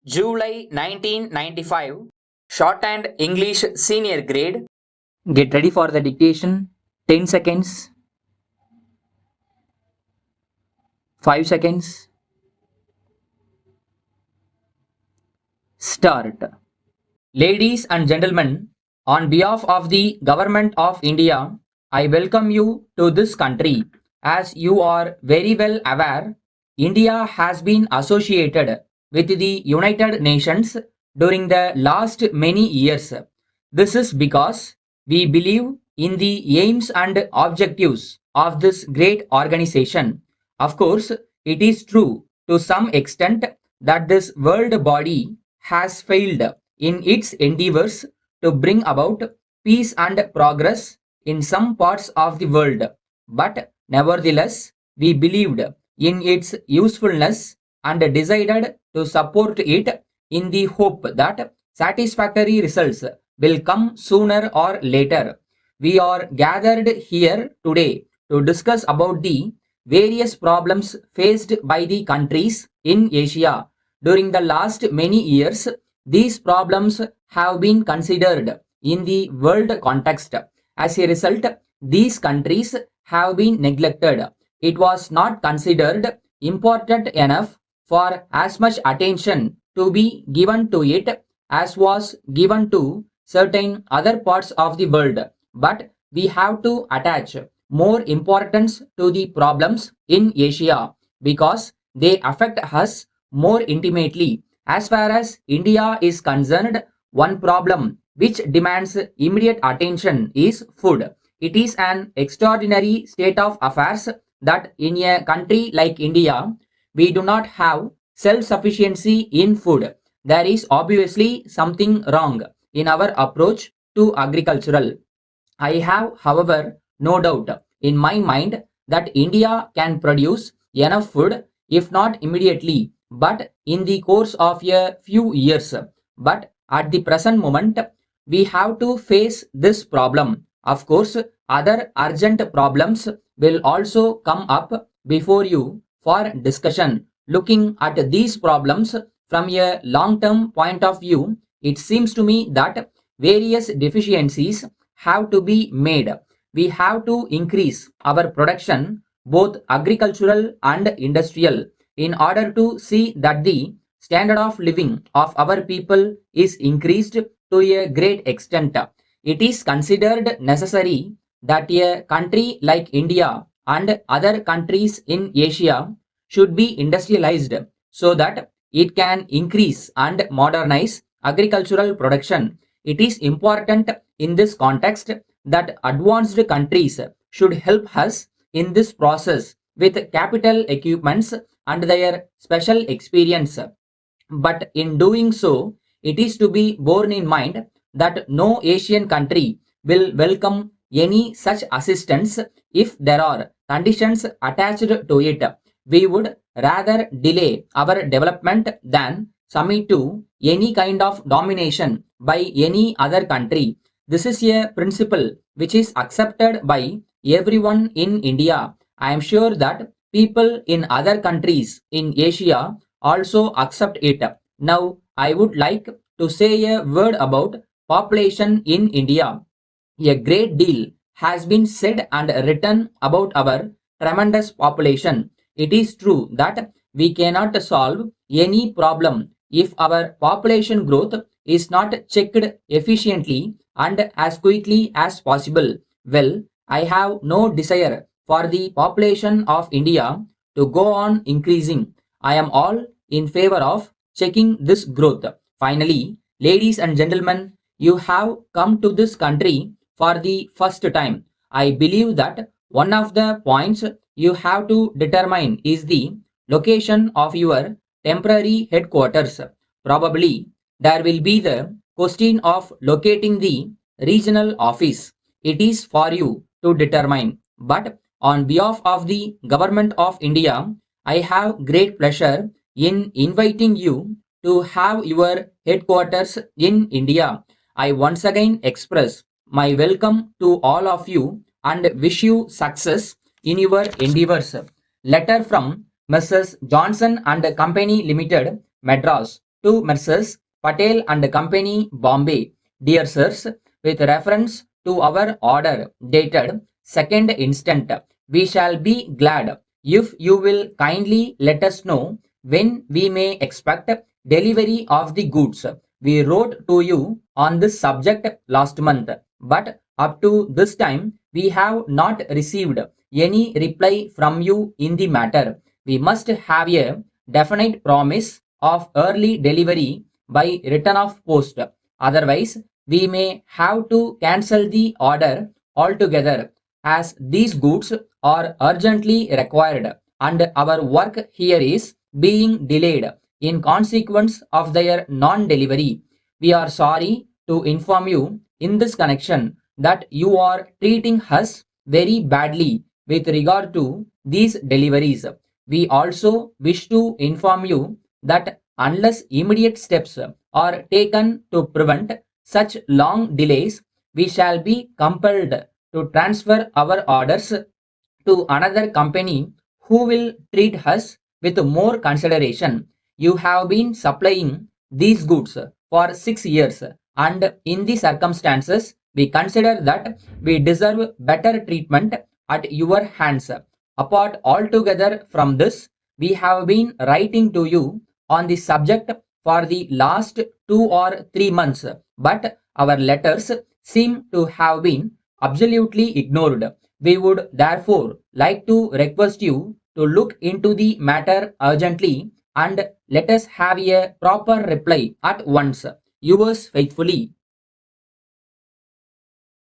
July 1995, Shorthand English Senior Grade. Get ready for the dictation. 10 seconds, 5 seconds, start. Ladies and gentlemen, on behalf of the Government of India, I welcome you to this country. As you are very well aware, India has been associated with the United Nations during the last many years. This is because we believe in the aims and objectives of this great organization. Of course, it is true to some extent that this world body has failed in its endeavors to bring about peace and progress in some parts of the world. But nevertheless, we believed in its usefulness and decided to support it in the hope that satisfactory results will come sooner or later. We are gathered here today to discuss about the various problems faced by the countries in Asia. During the last many years, these problems have been considered in the world context. As a result, these countries have been neglected. It was not considered important enough for as much attention to be given to it as was given to certain other parts of the world. But we have to attach more importance to the problems in Asia because they affect us more intimately. As far as India is concerned, one problem which demands immediate attention is food. It is an extraordinary state of affairs that in a country like India, we do not have self-sufficiency in food. There is obviously something wrong in our approach to agricultural. I have, however, no doubt in my mind that India can produce enough food, if not immediately, but in the course of a few years. But at the present moment, we have to face this problem. Of course, other urgent problems will also come up before you for discussion. Looking at these problems from a long term point of view, it seems to me that various deficiencies have to be made. We have to increase our production, both agricultural and industrial, in order to see that the standard of living of our people is increased to a great extent. It is considered necessary that a country like India and other countries in Asia should be industrialized so that it can increase and modernize agricultural production. It is important in this context that advanced countries should help us in this process with capital equipments and their special experience. But in doing so, it is to be borne in mind that no Asian country will welcome any such assistance if there are conditions attached to it. We would rather delay our development than submit to any kind of domination by any other country. This is a principle which is accepted by everyone in India. I am sure that people in other countries in Asia also accept it. Now, I would like to say a word about population in India. A great deal has been said and written about our tremendous population. It is true that we cannot solve any problem if our population growth is not checked efficiently and as quickly as possible. Well, I have no desire for the population of India to go on increasing. I am all in favor of checking this growth. Finally, ladies and gentlemen, you have come to this country for the first time. I believe that one of the points you have to determine is the location of your temporary headquarters. Probably there will be the question of locating the regional office. It is for you to determine. But on behalf of the Government of India, I have great pleasure in inviting you to have your headquarters in India. I once again express my welcome to all of you and wish you success in your endeavors. Letter from Mrs. Johnson and Company Limited, Madras, to Messrs. Patel and Company, Bombay. Dear sirs, with reference to our order dated 2nd instant, we shall be glad if you will kindly let us know when we may expect delivery of the goods. We wrote to you on this subject last month, but up to this time we have not received any reply from you in the matter. We must have a definite promise of early delivery by return of post. Otherwise, we may have to cancel the order altogether, as these goods are urgently required and our work here is being delayed in consequence of their non-delivery. We are sorry to inform you in this connection that you are treating us very badly with regard to these deliveries. We also wish to inform you that unless immediate steps are taken to prevent such long delays, we shall be compelled to transfer our orders to another company who will treat us with more consideration. You have been supplying these goods for 6 years, and in the circumstances, we consider that we deserve better treatment at your hands. Apart altogether from this, we have been writing to you on the subject for the last 2 or 3 months, but our letters seem to have been absolutely ignored. We would therefore like to request you to look into the matter urgently and let us have a proper reply at once. Yours faithfully,